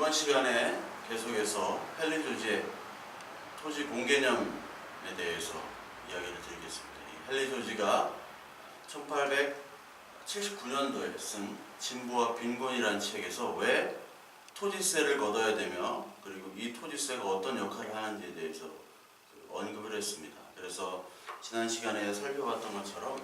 이번 시간에 계속해서 헨리 조지의 토지 공개념에 대해서 이야기를 드리겠습니다. 헨리 조지가 1879년도에 쓴 진보와 빈곤이라는 책에서 왜 토지세를 걷어야 되며 그리고 이 토지세가 어떤 역할을 하는지에 대해서 언급을 했습니다. 그래서 지난 시간에 살펴봤던 것처럼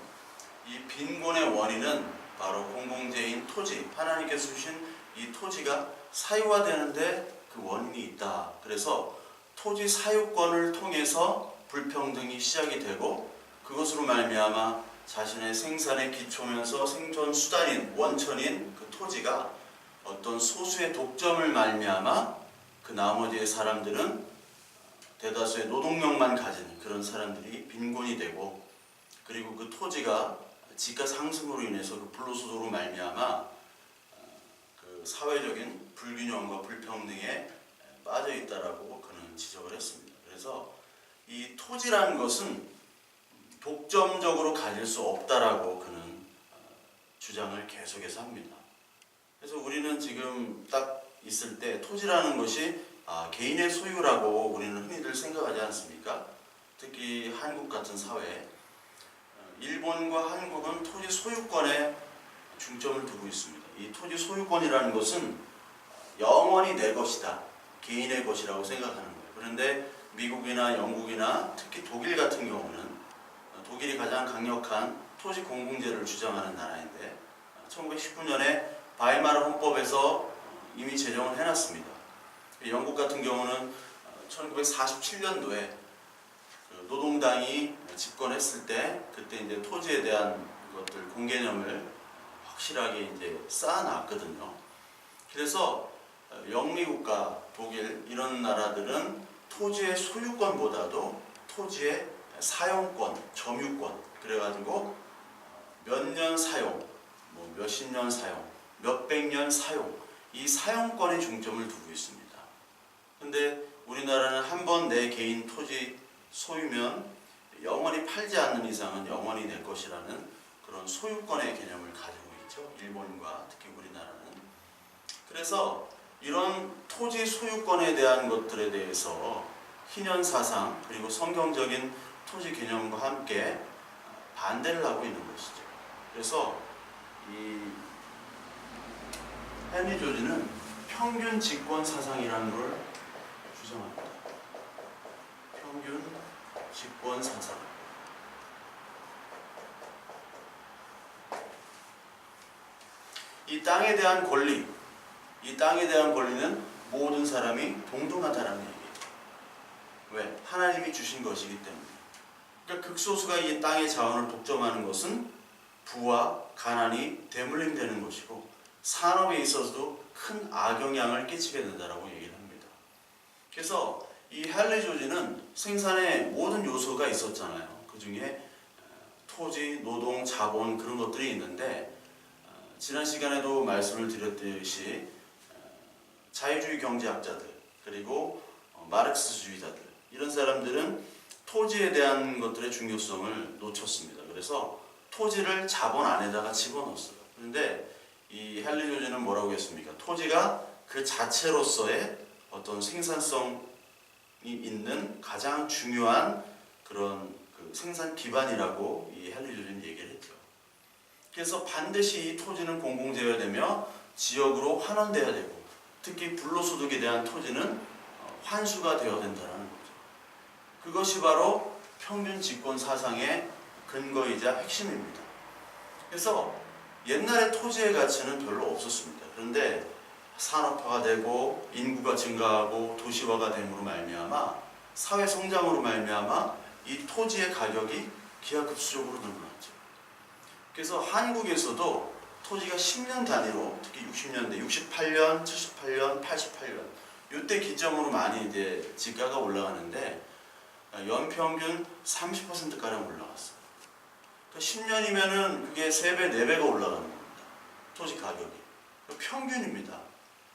이 빈곤의 원인은 바로 공공재인 토지, 하나님께서 주신 이 토지가 사유화되는데 그 원인이 있다. 그래서 토지 사유권을 통해서 불평등이 시작이 되고 그것으로 말미암아 자신의 생산의 기초면서 생존 수단인 원천인 그 토지가 어떤 소수의 독점을 말미암아 그 나머지의 사람들은 대다수의 노동력만 가진 그런 사람들이 빈곤이 되고 그리고 그 토지가 지가 상승으로 인해서 그 불로소득으로 말미암아 그 사회적인 불균형과 불평등에 빠져 있다라고 그는 지적을 했습니다. 그래서 이 토지라는 것은 독점적으로 가질 수 없다라고 그는 주장을 계속해서 합니다. 그래서 우리는 지금 딱 있을 때 토지라는 것이 개인의 소유라고 우리는 흔히들 생각하지 않습니까? 특히 한국 같은 사회, 일본과 한국은 토지 소유권에 중점을 두고 있습니다. 이 토지 소유권이라는 것은 영원히 내 것이다, 개인의 것이라고 생각하는 거예요. 그런데 미국이나 영국이나 특히 독일 같은 경우는 독일이 가장 강력한 토지 공공재를 주장하는 나라인데 1919년에 바이마르 헌법에서 이미 제정을 해놨습니다. 영국 같은 경우는 1947년도에 노동당이 집권했을 때 그때 이제 토지에 대한 것들 공개념을 확실하게 이제 쌓아놨거든요. 그래서 영미국가, 독일 이런 나라들은 토지의 소유권보다도 토지의 사용권, 점유권 그래가지고 몇 년 사용, 뭐 몇십 년 사용, 몇백 년 사용 이 사용권에 중점을 두고 있습니다. 근데 우리나라는 한 번 내 개인 토지 소유면 영원히 팔지 않는 이상은 영원히 내 것이라는 그런 소유권의 개념을 가지고 있죠. 일본과 특히 우리나라는. 그래서 이런 토지 소유권에 대한 것들에 대해서 희년 사상 그리고 성경적인 토지 개념과 함께 반대를 하고 있는 것이죠. 그래서 이 헨리 조지는 평균 집권 사상이라는 걸 주장합니다. 평균 집권 사상. 이 땅에 대한 권리, 이 땅에 대한 권리는 모든 사람이 동등하다는 얘기예요. 왜? 하나님이 주신 것이기 때문에. 그러니까 극소수가 이 땅의 자원을 독점하는 것은 부와 가난이 대물림되는 것이고 산업에 있어서도 큰 악영향을 끼치게 된다라고 얘기를 합니다. 그래서 이 헨리 조지는 생산의 모든 요소가 있었잖아요. 그 중에 토지, 노동, 자본 그런 것들이 있는데 지난 시간에도 말씀을 드렸듯이 자유주의 경제학자들 그리고 마르크스주의자들 이런 사람들은 토지에 대한 것들의 중요성을 놓쳤습니다. 그래서 토지를 자본 안에다가 집어넣었어요. 그런데 이 헨리 조지는 뭐라고 했습니까? 토지가 그 자체로서의 어떤 생산성이 있는 가장 중요한 그런 그 생산 기반이라고 이 헨리 조지는 얘기를 했죠. 그래서 반드시 이 토지는 공공재여되며 지역으로 환원돼야 되고 특히 불로소득에 대한 토지는 환수가 되어야 된다는 거죠. 그것이 바로 평균 집권 사상의 근거이자 핵심입니다. 그래서 옛날에 토지의 가치는 별로 없었습니다. 그런데 산업화가 되고 인구가 증가하고 도시화가 됨으로 말미암아 사회 성장으로 말미암아 이 토지의 가격이 기하급수적으로 늘어났죠. 그래서 한국에서도 토지가 10년 단위로 특히 60년대, 68년, 78년, 88년 이때 기점으로 많이 이제 지가가 올라가는데 연평균 30%가량 올라갔어요. 그러니까 10년이면은 그게 3배, 4배가 올라가는 겁니다. 토지 가격이. 평균입니다.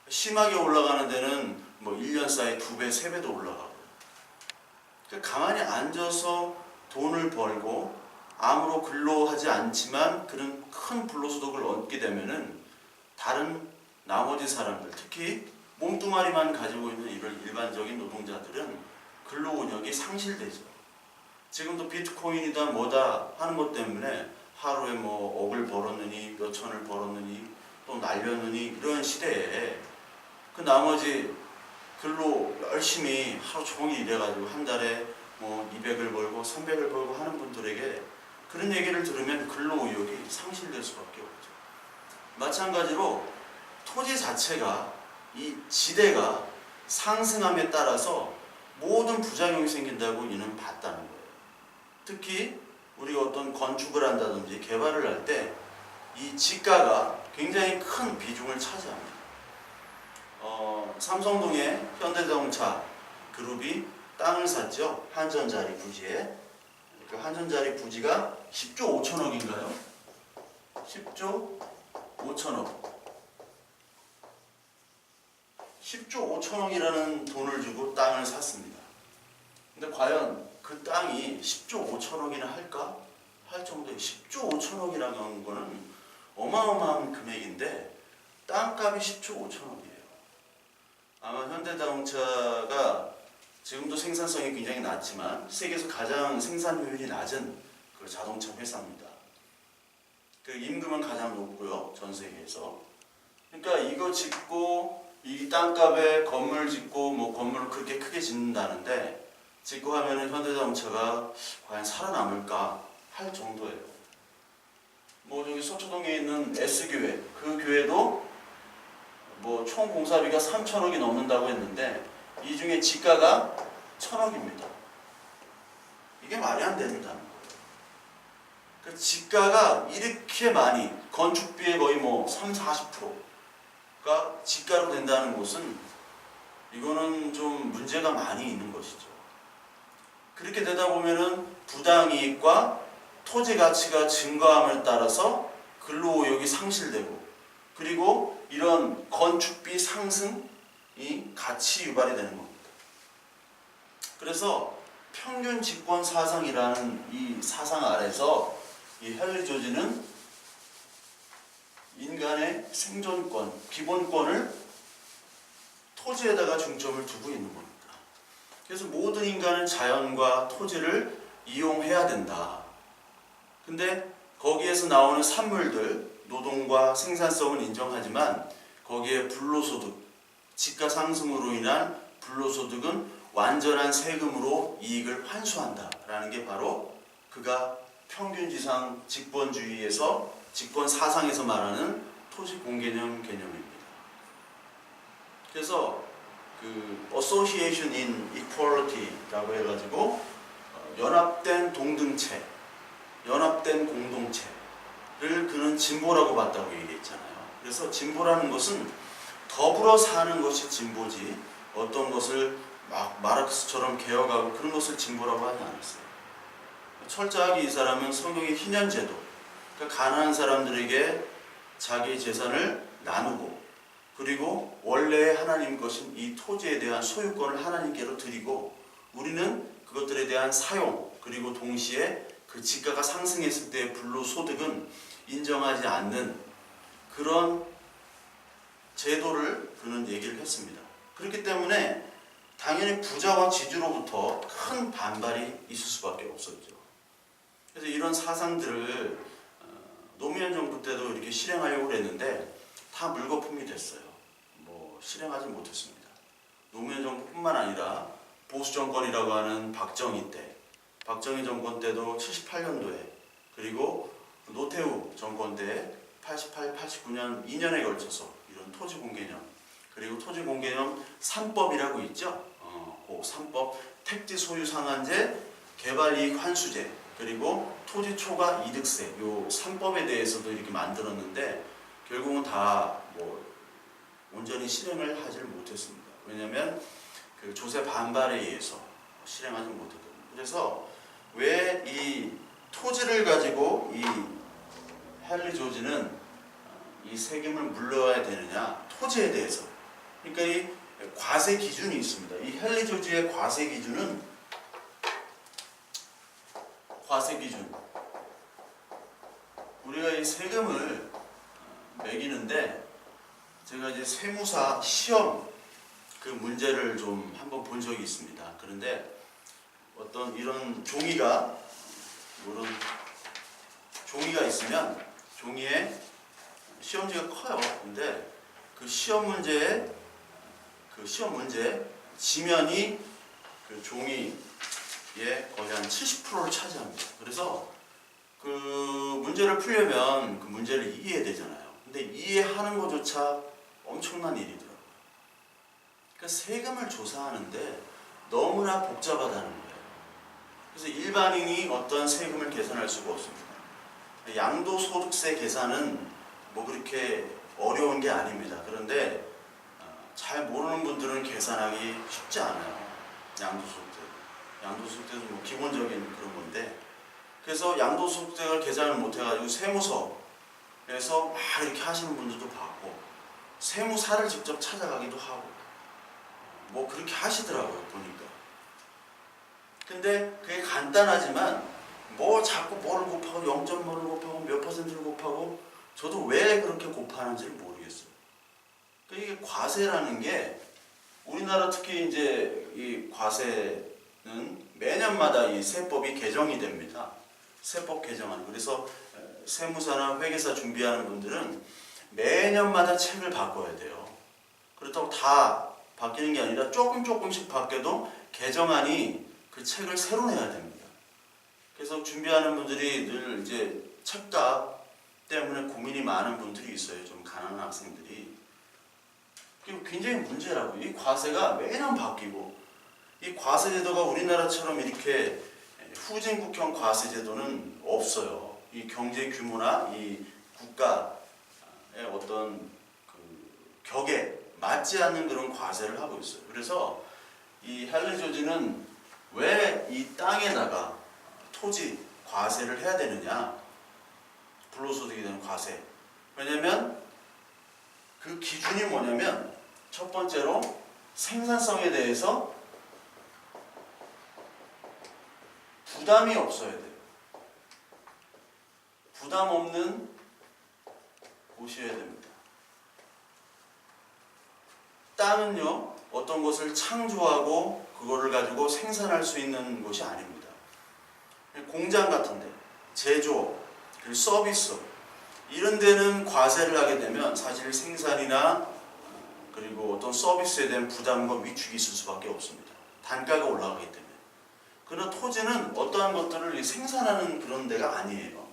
심하게 올라가는 데는 뭐 1년 사이에 2배, 3배도 올라가고. 그러니까 가만히 앉아서 돈을 벌고 아무로 근로하지 않지만 그런 큰 불로소득을 얻게 되면은 다른 나머지 사람들, 특히 몸뚱아리만 가지고 있는 이런 일반적인 노동자들은 근로운역이 상실되죠. 지금도 비트코인이다 뭐다 하는 것 때문에 하루에 뭐 억을 벌었느니 몇 천을 벌었느니 또 날렸느니 이런 시대에 그 나머지 근로 열심히 하루 종일 일해가지고 한 달에 뭐 200을 벌고 300을 벌고 하는 분들에게 그런 얘기를 들으면 근로의욕이 상실될 수밖에 없죠. 마찬가지로 토지 자체가 이 지대가 상승함에 따라서 모든 부작용이 생긴다고 이는 봤다는 거예요. 특히 우리가 어떤 건축을 한다든지 개발을 할 때 이 지가가 굉장히 큰 비중을 차지합니다. 삼성동에 현대자동차 그룹이 땅을 샀죠. 한전자리 부지에. 그 한전자리 부지가 10조 5천억인가요? 10조 5천억. 10조 5천억이라는 돈을 주고 땅을 샀습니다. 근데 과연 그 땅이 10조 5천억이나 할까? 할 정도의 10조 5천억이라는 거는 어마어마한 금액인데 땅값이 10조 5천억이에요. 아마 현대자동차가 지금도 생산성이 굉장히 낮지만 세계에서 가장 생산효율이 낮은 그 자동차 회사입니다. 그 임금은 가장 높고요. 전 세계에서. 그러니까 이거 짓고 이 땅값에 건물 짓고 뭐 건물을 그렇게 크게 짓는다는데 짓고 하면은 현대자동차가 과연 살아남을까 할 정도예요. 뭐 저기 서초동에 있는 S교회 그 교회도 뭐 총 공사비가 3천억이 넘는다고 했는데 이 중에 지가가 1,000억입니다. 이게 말이 안 된다는 거예요. 그 지가가 이렇게 많이 건축비의 거의 뭐 30-40%가 지가로 된다는 것은 이거는 좀 문제가 많이 있는 것이죠. 그렇게 되다 보면은 부당이익과 토지 가치가 증가함을 따라서 근로의욕이 상실되고 그리고 이런 건축비 상승이 같이 유발이 되는 겁니다. 그래서 평균 집권 사상이라는 이 사상 아래서 이 헨리 조지는 인간의 생존권, 기본권을 토지에다가 중점을 두고 있는 겁니다. 그래서 모든 인간은 자연과 토지를 이용해야 된다. 근데 거기에서 나오는 산물들, 노동과 생산성은 인정하지만 거기에 불로소득, 지가 상승으로 인한 불로소득은 완전한 세금으로 이익을 환수한다라는 게 바로 그가 평균지상 직권주의에서 직권 사상에서 말하는 토지 공개념 개념입니다. 그래서 그 Association in Equality라고 해가지고 연합된 동등체, 연합된 공동체를 그는 진보라고 봤다고 얘기했잖아요. 그래서 진보라는 것은 더불어 사는 것이 진보지 어떤 것을 막 마르크스처럼 개혁하고 그런 것을 진보라고 하지 않았어요. 철저하게 이 사람은 성경의 희년제도, 그러니까 가난한 사람들에게 자기 재산을 나누고 그리고 원래 하나님 것인 이 토지에 대한 소유권을 하나님께로 드리고 우리는 그것들에 대한 사용 그리고 동시에 그 지가가 상승했을 때의 불로소득은 인정하지 않는 그런 제도를 그는 얘기를 했습니다. 그렇기 때문에 당연히 부자와 지주로부터 큰 반발이 있을 수밖에 없었죠. 그래서 이런 사상들을 노무현 정부 때도 이렇게 실행하려고 했는데 다 물거품이 됐어요. 뭐 실행하지 못했습니다. 노무현 정부뿐만 아니라 보수 정권이라고 하는 박정희 때, 박정희 정권 때도 78년도에 그리고 노태우 정권 때 88, 89년 2년에 걸쳐서 이런 토지 공개념 그리고 토지 공개념 3법이라고 있죠. 그 3법 택지 소유 상한제, 개발이익 환수제 그리고 토지 초과 이득세 요 3법에 대해서도 이렇게 만들었는데 결국은 다 뭐 온전히 실행을 하지를 못했습니다. 왜냐하면 그 조세 반발에 의해서 실행하지 못했거든요. 그래서 왜 이 토지를 가지고 이 헨리 조지는 이 세금을 물러야 되느냐? 토지에 대해서. 그러니까 이 과세 기준이 있습니다. 이 헨리 조지의 과세 기준은 과세 기준. 우리가 이 세금을 매기는데 제가 이제 세무사 시험 그 문제를 좀 한번 본 적이 있습니다. 그런데 어떤 이런 종이가 있으면 종이에 시험지가 커요. 근데 그 시험 문제 지면이 그 종이의 거의 한 70%를 차지합니다. 그래서 그 문제를 풀려면 그 문제를 이해해야 되잖아요. 근데 이해하는 것조차 엄청난 일이더라고요. 그러니까 세금을 조사하는데 너무나 복잡하다는 거예요. 그래서 일반인이 어떤 세금을 계산할 수가 없습니다. 양도소득세 계산은 뭐 그렇게 어려운 게 아닙니다. 그런데 잘 모르는 분들은 계산하기 쉽지 않아요. 양도소득세도 뭐 기본적인 그런 건데, 그래서 양도소득세를 계산을 못해가지고 세무서에서 막 이렇게 하시는 분들도 봤고, 세무사를 직접 찾아가기도 하고, 뭐 그렇게 하시더라고요, 보니까. 근데 그게 간단하지만 뭐 자꾸 뭐를 곱하고 0.뭐를 곱하고 몇 퍼센트를 곱하고, 저도 왜 그렇게 곱하는지를 모르겠어요. 그러니까 이게 과세라는 게, 우리나라 특히 이제 이 과세는 매년마다 이 세법이 개정이 됩니다. 세법 개정안. 그래서 세무사나 회계사 준비하는 분들은 매년마다 책을 바꿔야 돼요. 그렇다고 다 바뀌는 게 아니라 조금씩 바뀌어도 개정안이 그 책을 새로 내야 됩니다. 그래서 준비하는 분들이 늘 이제 책값 때문에 고민이 많은 분들이 있어요. 좀 가난한 학생들이. 그리고 굉장히 문제라고. 이 과세가 매년 바뀌고, 이 과세제도가 우리나라처럼 이렇게 후진국형 과세제도는 없어요. 이 경제 규모나 이 국가의 어떤 그 격에 맞지 않는 그런 과세를 하고 있어요. 그래서 이 헨리 조지는 왜 이 땅에다가 토지 과세를 해야 되느냐, 불로소득에 대한 과세. 왜냐면 그 기준이 뭐냐면, 첫 번째로 생산성에 대해서 부담이 없어야 돼요. 부담 없는 곳이어야 됩니다. 땅은요, 어떤 것을 창조하고 그거를 가지고 생산할 수 있는 곳이 아닙니다. 공장 같은데, 제조업, 그리고 서비스, 이런 데는 과세를 하게 되면 사실 생산이나 그리고 어떤 서비스에 대한 부담과 위축이 있을 수밖에 없습니다. 단가가 올라가기 때문에. 그러나 토지는 어떠한 것들을 생산하는 그런 데가 아니에요.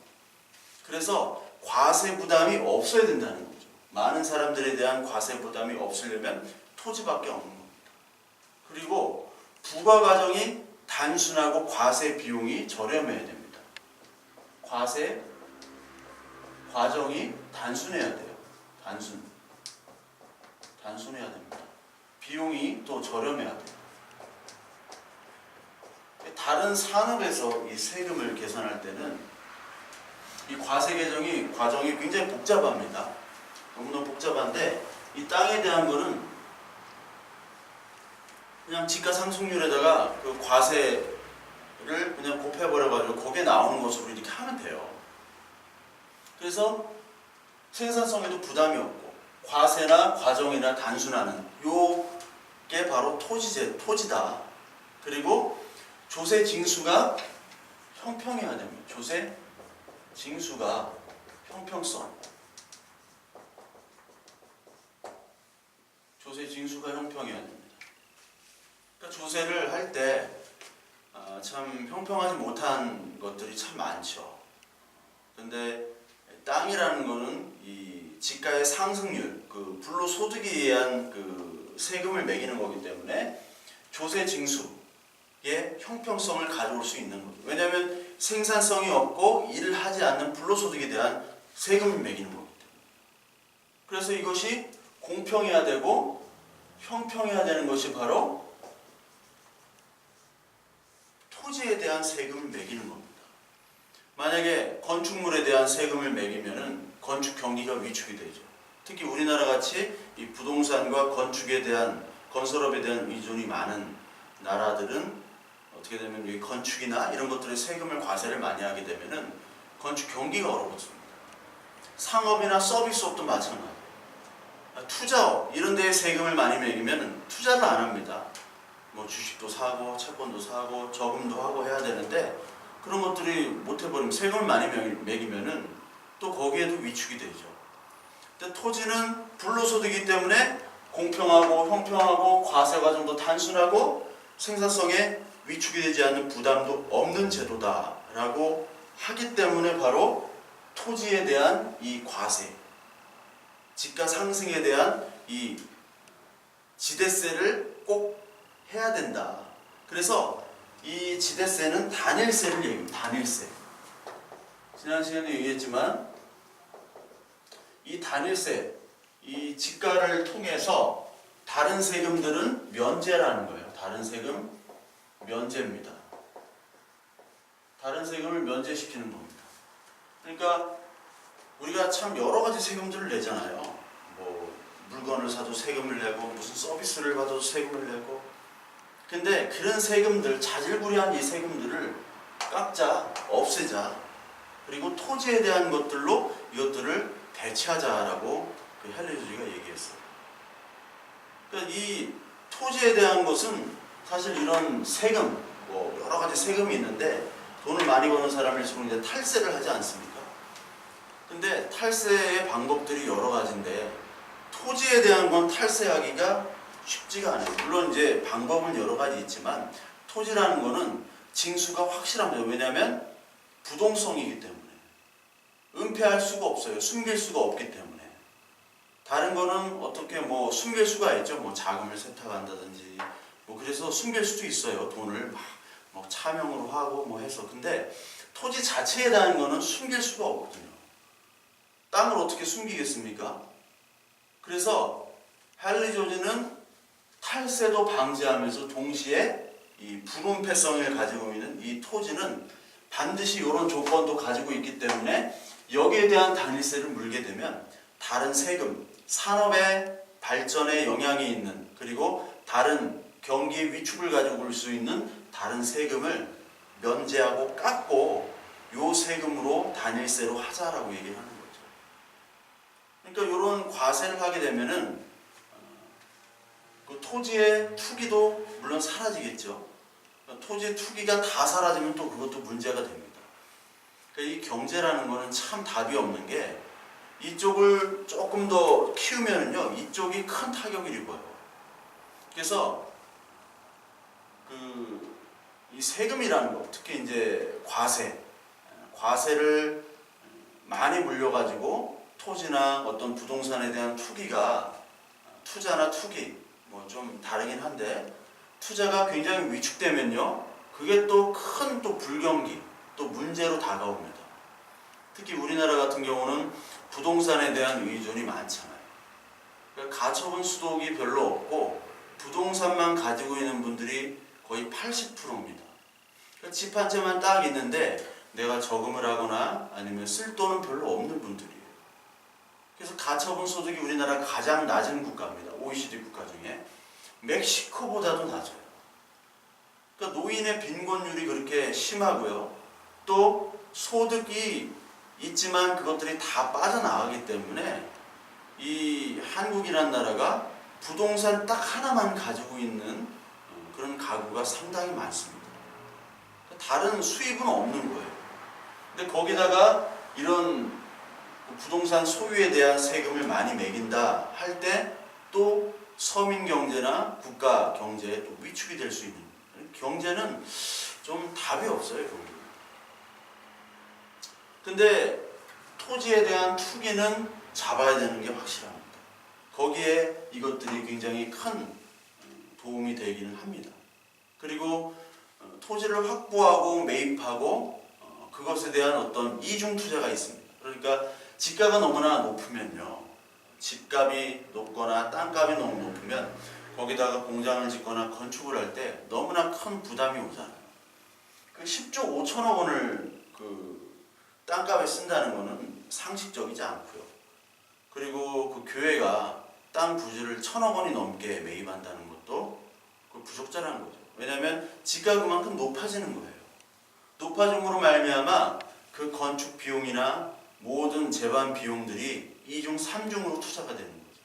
그래서 과세 부담이 없어야 된다는 거죠. 많은 사람들에 대한 과세 부담이 없으려면 토지밖에 없는 겁니다. 그리고 부과 과정이 단순하고 과세 비용이 저렴해야 됩니다. 과세 과정이 단순해야 돼요. 단순해야 됩니다. 비용이 또 저렴해야 돼요. 다른 산업에서 이 세금을 계산할 때는 이 과세 과정이 굉장히 복잡합니다. 너무너무 복잡한데, 이 땅에 대한 거는 그냥 지가 상승률에다가 그 과세를 그냥 곱해버려가지고 거기에 나오는 것으로 이렇게 하면 돼요. 그래서 생산성에도 부담이 없고, 과세나 과정이나 단순하는 요게 바로 토지다. 그리고 조세 징수가 형평해야 됩니다. 조세 징수가 형평성. 조세 징수가 형평해야 됩니다. 그러니까 조세를 할 때 참 형평하지 못한 것들이 참 많죠. 그런데 땅이라는 거는 이 지가의 상승률, 그 불로소득에 의한 그 세금을 매기는 거기 때문에 조세 징수의 형평성을 가져올 수 있는 거죠. 왜냐하면 생산성이 없고 일을 하지 않는 불로소득에 대한 세금을 매기는 거기 때문에. 그래서 이것이 공평해야 되고 형평해야 되는 것이 바로 토지에 대한 세금을 매기는 겁니다. 만약에 건축물에 대한 세금을 매기면은 건축 경기가 위축이 되죠. 특히 우리나라 같이 이 부동산과 건축에 대한, 건설업에 대한 의존이 많은 나라들은 어떻게 되면 이 건축이나 이런 것들에 세금을 과세를 많이 하게 되면은 건축 경기가 얼어붙습니다. 상업이나 서비스업도 마찬가지예요. 투자업 이런 데에 세금을 많이 매기면 투자를 안 합니다. 뭐 주식도 사고 채권도 사고 저금도 하고 해야 되는데 그런 것들이 못 해버리면 세금을 많이 매기면은 또 거기에도 위축이 되죠. 근데 토지는 불로소득이기 때문에 공평하고 형평하고 과세 과정도 단순하고 생산성에 위축이 되지 않는 부담도 없는 제도다라고 하기 때문에 바로 토지에 대한 이 과세, 집가 상승에 대한 이 지대세를 꼭 해야 된다. 그래서 이 지대세는 단일세를 얘기합니다. 단일세. 지난 시간에 얘기했지만 이 단일세, 이 집가를 통해서 다른 세금들은 면제라는 거예요. 다른 세금 면제입니다. 다른 세금을 면제시키는 겁니다. 그러니까 우리가 참 여러 가지 세금들을 내잖아요. 뭐 물건을 사도 세금을 내고 무슨 서비스를 받아도 세금을 내고. 근데 그런 세금들, 자질구레한 이 세금들을 깎자, 없애자. 그리고 토지에 대한 것들로 이것들을 대체하자라고 그 헨리 조지가 얘기했어요. 그러니까 이 토지에 대한 것은 사실 이런 세금, 뭐 여러 가지 세금이 있는데 돈을 많이 버는 사람일수록 이제 탈세를 하지 않습니까? 근데 탈세의 방법들이 여러 가지인데 토지에 대한 건 탈세하기가 쉽지가 않아요. 물론 이제 방법은 여러 가지 있지만 토지라는 거는 징수가 확실합니다. 왜냐하면 부동성이기 때문에 은폐할 수가 없어요. 숨길 수가 없기 때문에. 다른 거는 어떻게 뭐 숨길 수가 있죠. 뭐 자금을 세탁한다든지 뭐 그래서 숨길 수도 있어요. 돈을 막 차명으로 하고 뭐 해서. 근데 토지 자체에 대한 거는 숨길 수가 없거든요. 땅을 어떻게 숨기겠습니까? 그래서 헨리 조지는 탈세도 방지하면서 동시에 이 불은폐성을 가지고 있는 이 토지는 반드시 이런 조건도 가지고 있기 때문에 여기에 대한 단일세를 물게 되면 다른 세금, 산업의 발전에 영향이 있는 그리고 다른 경기의 위축을 가지고 올 수 있는 다른 세금을 면제하고 깎고 요 세금으로 단일세로 하자라고 얘기를 하는 거죠. 그러니까 이런 과세를 하게 되면은 그 토지의 투기도 물론 사라지겠죠. 토지의 투기가 다 사라지면 또 그것도 문제가 됩니다. 그러니까 이 경제라는 거는 참 답이 없는 게 이쪽을 조금 더 키우면은요 이쪽이 큰 타격을 입어요. 그래서 이 세금이라는 거, 특히 이제 과세를 많이 물려가지고 토지나 어떤 부동산에 대한 투자나 투기 뭐 좀 다르긴 한데 투자가 굉장히 위축되면요 그게 또 큰 또 불경기 또 문제로 다가옵니다. 특히 우리나라 같은 경우는 부동산에 대한 의존이 많잖아요. 그러니까 가처분 수독이 별로 없고 부동산만 가지고 있는 분들이 거의 80%입니다. 그러니까 집 한 채만 딱 있는데 내가 저금을 하거나 아니면 쓸 돈은 별로 없는 분들이에요. 그래서 가처분 소득이 우리나라 가장 낮은 국가입니다. OECD 국가 중에. 멕시코보다도 낮아요. 그러니까 노인의 빈곤율이 그렇게 심하고요. 또 소득이 있지만 그것들이 다 빠져나가기 때문에 이 한국이라는 나라가 부동산 딱 하나만 가지고 있는 그런 가구가 상당히 많습니다. 다른 수입은 없는 거예요. 근데 거기다가 이런 부동산 소유에 대한 세금을 많이 매긴다 할 때 또 서민 경제나 국가 경제에 또 위축이 될 수 있는 경제는 좀 답이 없어요. 근데 토지에 대한 투기는 잡아야 되는 게 확실합니다. 거기에 이것들이 굉장히 큰 도움이 되기는 합니다. 그리고 토지를 확보하고 매입하고 그것에 대한 어떤 이중 투자가 있습니다. 그러니까 집가가 너무나 높으면요. 집값이 높거나 땅값이 너무 높으면 거기다가 공장을 짓거나 건축을 할 때 너무나 큰 부담이 오잖아요. 그 10조 5천억 원을 그 땅값에 쓴다는 것은 상식적이지 않고요. 그리고 그 교회가 땅 부지를 1,000억 원이 넘게 매입한다는 것도 그 부적절한 거죠. 왜냐하면 집가가 그만큼 높아지는 거예요. 높아짐으로 말미암아 그 건축 비용이나 모든 재반 비용들이 2중, 3중으로 투자가 되는 거죠.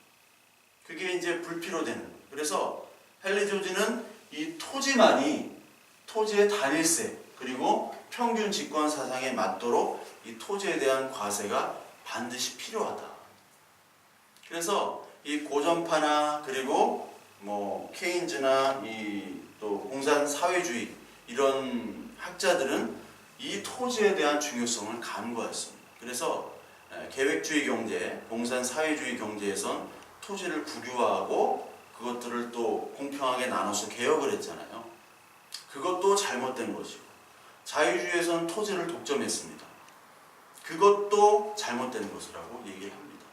그게 이제 불필요되는 거예요. 그래서 헨리 조지는 이 토지의 단일세 그리고 평균 집권 사상에 맞도록 이 토지에 대한 과세가 반드시 필요하다. 그래서 이 고전파나 그리고 뭐 케인즈나 이 또 공산 사회주의 이런 학자들은 이 토지에 대한 중요성을 간과했습니다. 그래서 계획주의 경제, 공산 사회주의 경제에선 토지를 국유화하고 그것들을 또 공평하게 나눠서 개혁을 했잖아요. 그것도 잘못된 것이고, 자유주의에서는 토지를 독점했습니다. 그것도 잘못된 것이라고 얘기를 합니다.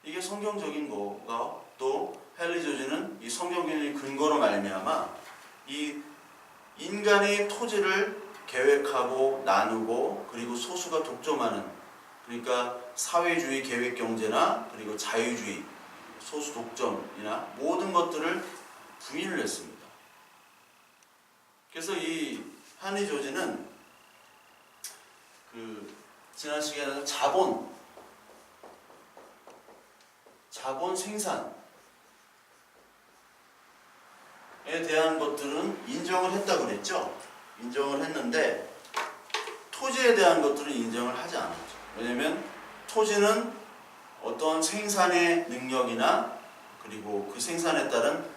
이게 성경적인 거가 또 헨리 조지는 이 성경적인 근거로 말미암아 이 인간의 토지를 계획하고 나누고 그리고 소수가 독점하는, 그러니까 사회주의 계획 경제나 그리고 자유주의 소수 독점이나 모든 것들을 부인을 했습니다. 그래서 이 헨리 조지는 지난 시간에 자본 생산에 대한 것들은 인정을 했다고 그랬죠. 인정을 했는데 토지에 대한 것들은 인정을 하지 않았죠. 왜냐하면 토지는 어떤 생산의 능력이나 그리고 그 생산에 따른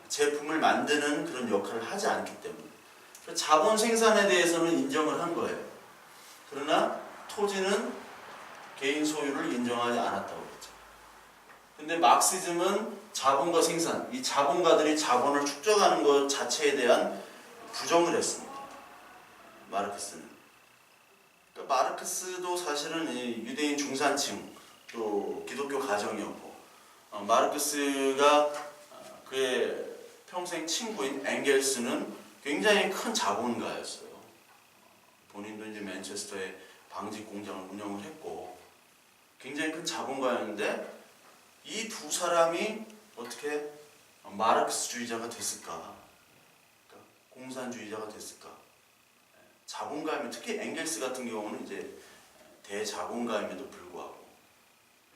제품을 만드는 그런 역할을 하지 않기 때문에 자본 생산에 대해서는 인정을 한 거예요. 그러나 토지는 개인 소유를 인정하지 않았다고 그랬죠. 근데 마르크시즘은 자본과 생산, 이 자본가들이 자본을 축적하는 것 자체에 대한 부정을 했습니다. 마르크스는. 그러니까 마르크스도 사실은 유대인 중산층 또 기독교 가정이었고, 마르크스가 그의 평생 친구인 엥겔스는 굉장히 큰 자본가였어요. 본인도 이제 맨체스터에 방직 공장을 운영을 했고 굉장히 큰 자본가였는데 이 두 사람이 어떻게 마르크스주의자가 됐을까? 그러니까 공산주의자가 됐을까? 자본가이면 특히 엥겔스 같은 경우는 이제 대자본가임에도 불구하고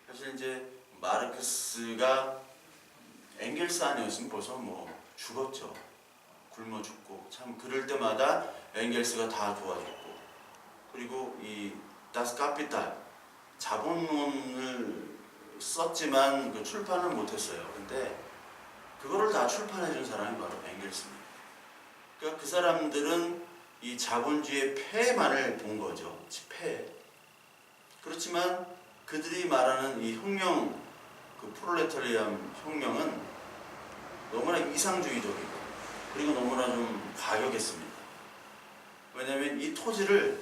사실 이제 마르크스가 엥겔스 아니었으면 벌써 뭐 죽었죠. 굶어 죽고 참 그럴 때마다 엥겔스가 다 도와줬고, 그리고 이 다스 카피탈 자본론을 썼지만 그 출판을 못했어요. 근데 그거를 다 출판해준 사람이 바로 엥겔스입니다. 그러니까 그 사람들은 이 자본주의의 폐해만을 본 거죠. 폐해. 그렇지만 그들이 말하는 이 혁명, 그 프롤레타리안 혁명은 너무나 이상주의적이고 그리고 너무나 좀 과격했습니다. 왜냐하면 이 토지를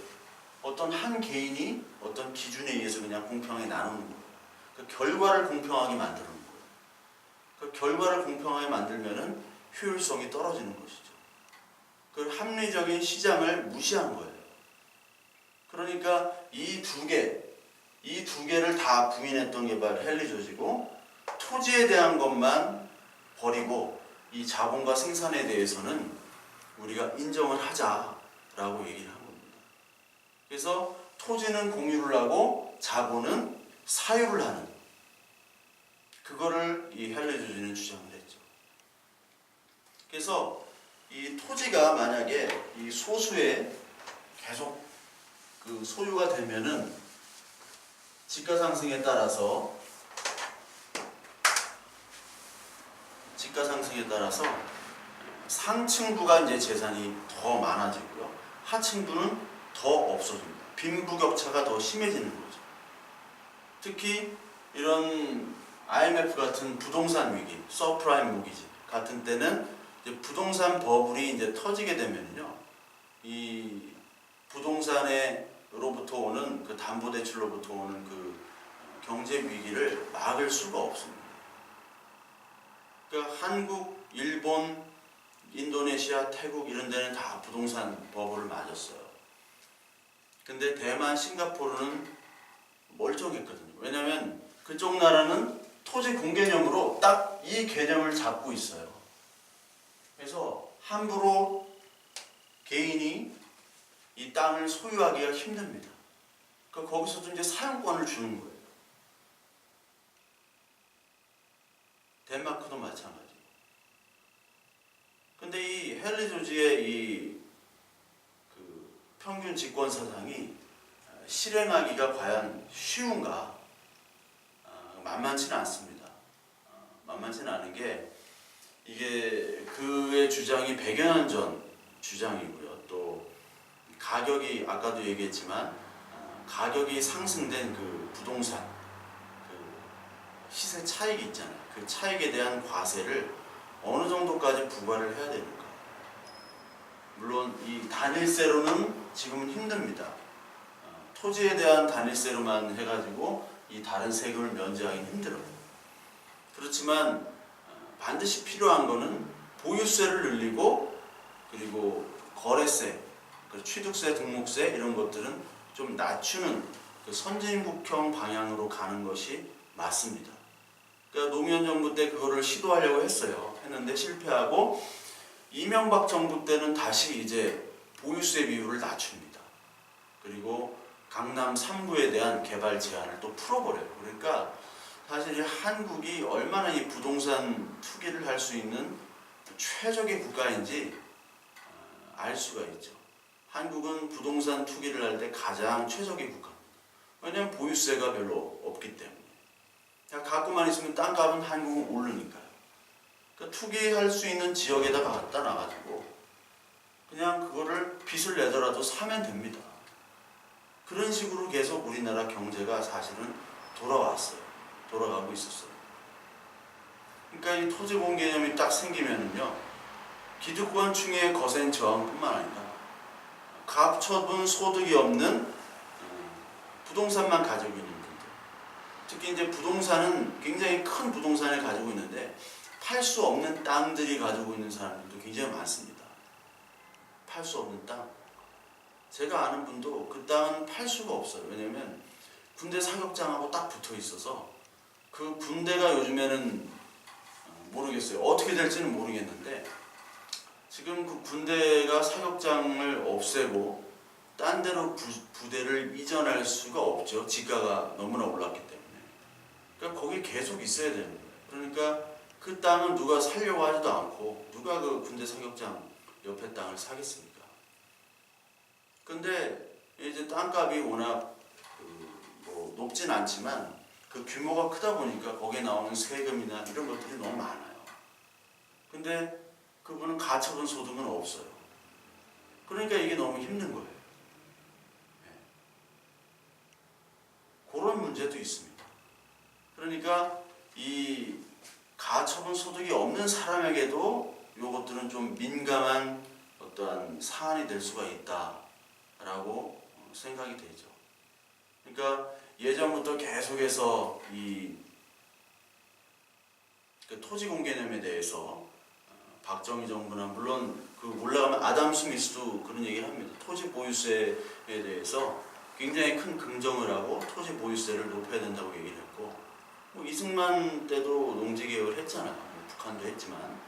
어떤 한 개인이 어떤 기준에 의해서 그냥 공평하게 나누는 거예요. 그 결과를 공평하게 만드는 거예요. 그 결과를 공평하게 만들면은 효율성이 떨어지는 것이죠. 그 합리적인 시장을 무시한 거예요. 그러니까 이 두 개를 다 부인했던 게 바로 헨리 조지고, 토지에 대한 것만 버리고 이 자본과 생산에 대해서는 우리가 인정을 하자라고 얘기를 한 겁니다. 그래서 토지는 공유를 하고 자본은 사유를 하는, 그거를 이 헨리 조지는 주장을 했죠. 그래서 이 토지가 만약에 이 소수에 계속 그 소유가 되면은 집가 상승에 따라서 상층부가 이제 재산이 더 많아지고요. 하층부는 더 없어집니다. 빈부격차가 더 심해지는 거죠. 특히 이런 IMF 같은 부동산 위기, 서프라임 모기지 같은 때는 이제 부동산 버블이 이제 터지게 되면요, 이 부동산으로부터 오는 그 담보대출로부터 오는 그 경제 위기를 막을 수가 없습니다. 그러니까 한국, 일본, 인도네시아, 태국 이런 데는 다 부동산 버블을 맞았어요. 근데 대만, 싱가포르는 멀쩡했거든요. 왜냐하면 그쪽 나라는 토지 공개념으로 딱 이 개념을 잡고 있어요. 그래서 함부로 개인이 이 땅을 소유하기가 힘듭니다. 그러니까 거기서도 이제 사용권을 주는 거예요. 덴마크도 마찬가지. 근데 이 헨리 조지의 이 그 평균 집권 사상이 실행하기가 과연 쉬운가? 만만치는 않습니다. 만만치는 않은 게 이게 그의 주장이 100여 년 전 주장이고요. 또 가격이 아까도 얘기했지만 가격이 상승된 그 부동산 그 시세 차익이 있잖아요. 그 차익에 대한 과세를 어느 정도까지 부과를 해야 되는가? 물론 이 단일세로는 지금은 힘듭니다. 토지에 대한 단일세로만 해가지고 이 다른 세금을 면제하기는 힘들어요. 그렇지만 반드시 필요한 거는 보유세를 늘리고 그리고 거래세, 취득세, 등록세 이런 것들은 좀 낮추는 그 선진국형 방향으로 가는 것이 맞습니다. 그러니까 노무현 정부 때 그거를 시도하려고 했는데 실패하고 이명박 정부 때는 다시 이제 보유세 비율을 낮춥니다. 그리고 강남 3구에 대한 개발 제한을 또 풀어버려요. 그러니까 사실 한국이 얼마나 이 부동산 투기를 할 수 있는 최적의 국가인지 알 수가 있죠. 한국은 부동산 투기를 할 때 가장 최적의 국가입니다. 왜냐하면 보유세가 별로 없기 때문에. 갖고만 있으면 땅값은 한국은 오르니까요. 그러니까 투기할 수 있는 지역에다가 갖다 놔가지고 그냥 그거를 빚을 내더라도 사면 됩니다. 그런 식으로 계속 우리나라 경제가 사실은 돌아가고 있었어요. 그러니까 이 토지공 개념이 딱 생기면은요, 기득권층의 거센 저항뿐만 아니라 가처분 소득이 없는 부동산만 가지고 있는 분들, 특히 이제 부동산은 굉장히 큰 부동산을 가지고 있는데 팔 수 없는 땅들이 가지고 있는 사람들도 굉장히 많습니다. 팔 수 없는 땅. 제가 아는 분도 그 땅은 팔 수가 없어요. 왜냐면 군대 사격장하고 딱 붙어 있어서 그 군대가 요즘에는 모르겠어요. 어떻게 될지는 모르겠는데 지금 그 군대가 사격장을 없애고 딴 데로 부대를 이전할 수가 없죠. 지가가 너무나 올랐기 때문에. 그러니까 거기 계속 있어야 되는 거예요. 그러니까 그 땅은 누가 살려고 하지도 않고 누가 그 군대 사격장 옆에 땅을 사겠습니까? 근데 이제 땅값이 워낙 뭐 높진 않지만 그 규모가 크다 보니까 거기에 나오는 세금이나 이런 것들이 너무 많아요. 근데 그분은 가처분 소득은 없어요. 그러니까 이게 너무 힘든 거예요. 네. 그런 문제도 있습니다. 그러니까 이 가처분 소득이 없는 사람에게도 이것들은 좀 민감한 어떠한 사안이 될 수가 있다라고 생각이 되죠. 그러니까 예전부터 계속해서 이 토지 공개념에 대해서 박정희 정부나 물론 그 올라가면 아담 스미스도 그런 얘기를 합니다. 토지 보유세에 대해서 굉장히 큰 긍정을 하고 토지 보유세를 높여야 된다고 얘기를 했고 뭐 이승만 때도 농지개혁을 했잖아요. 북한도 했지만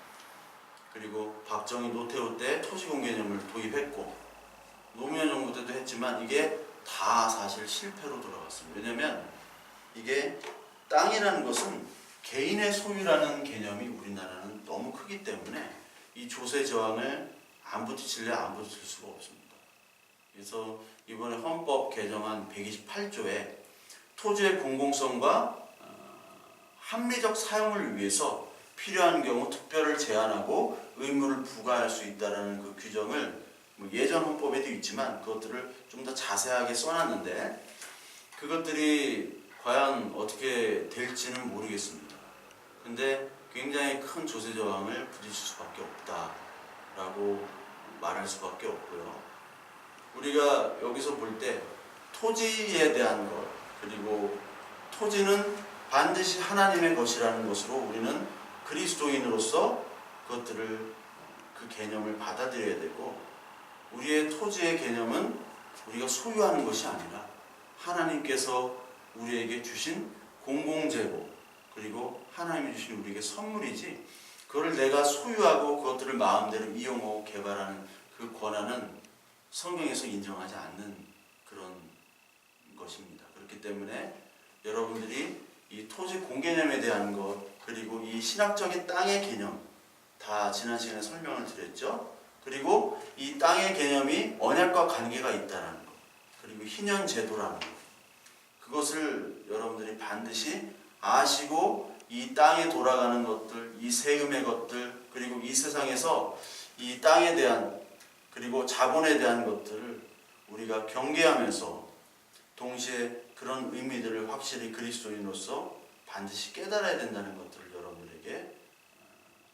그리고 박정희 노태우 때 토지 공개념을 도입했고 노무현 정부 때도 했지만 이게 다 사실 실패로 돌아갔습니다. 왜냐하면 이게 땅이라는 것은 개인의 소유라는 개념이 우리나라는 너무 크기 때문에 이 조세 저항을 안 부딪힐래 안 부딪힐 수가 없습니다. 그래서 이번에 헌법 개정안 128조에 토지의 공공성과 합리적 사용을 위해서 필요한 경우 특별을 제한하고 의무를 부과할 수 있다는 그 규정을 예전 헌법에도 있지만 그것들을 좀 더 자세하게 써놨는데 그것들이 과연 어떻게 될지는 모르겠습니다. 근데 굉장히 큰 조세 저항을 부딪힐 수밖에 없다라고 말할 수밖에 없고요. 우리가 여기서 볼 때 토지에 대한 것 그리고 토지는 반드시 하나님의 것이라는 것으로 우리는 그리스도인으로서 그것들을 그 개념을 받아들여야 되고 우리의 토지의 개념은 우리가 소유하는 것이 아니라 하나님께서 우리에게 주신 공공재고 그리고 하나님이 주신 우리에게 선물이지 그걸 내가 소유하고 그것들을 마음대로 이용하고 개발하는 그 권한은 성경에서 인정하지 않는 그런 것입니다. 그렇기 때문에 여러분들이 이 토지 공개념에 대한 것 그리고 이 신학적인 땅의 개념 다 지난 시간에 설명을 드렸죠. 그리고 이 땅의 개념이 언약과 관계가 있다는 것, 그리고 희년 제도라는 것, 그것을 여러분들이 반드시 아시고 이 땅에 돌아가는 것들, 이 세금의 것들, 그리고 이 세상에서 이 땅에 대한 그리고 자본에 대한 것들을 우리가 경계하면서 동시에 그런 의미들을 확실히 그리스도인으로서 반드시 깨달아야 된다는 것들을 여러분들에게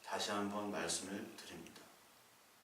다시 한번 말씀을 드립니다.